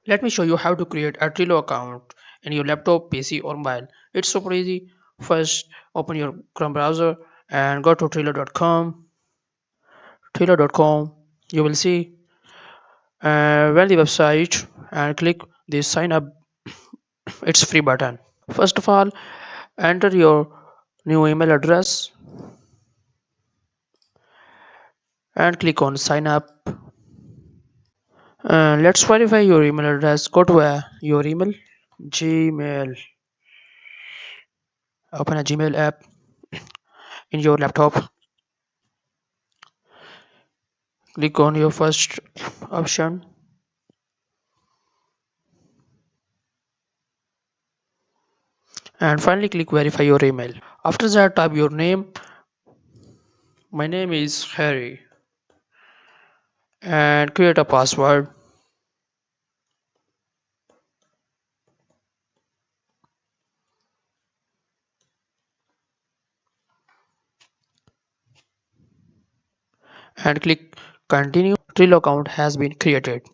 Let me show you how to create a Trello account in your laptop, PC or mobile. It's super easy. First, open your Chrome browser and go to Trello.com. Trello.com. You will see when the website and click the sign up. It's free button. First of all, enter your new email address and click on sign up. Let's verify your email address. Go to your email, Gmail. Open a Gmail app in your laptop. Click on your first option and finally click verify your email. After that, type your name. My name is Harry and create a password. And click continue. Trello account has been created.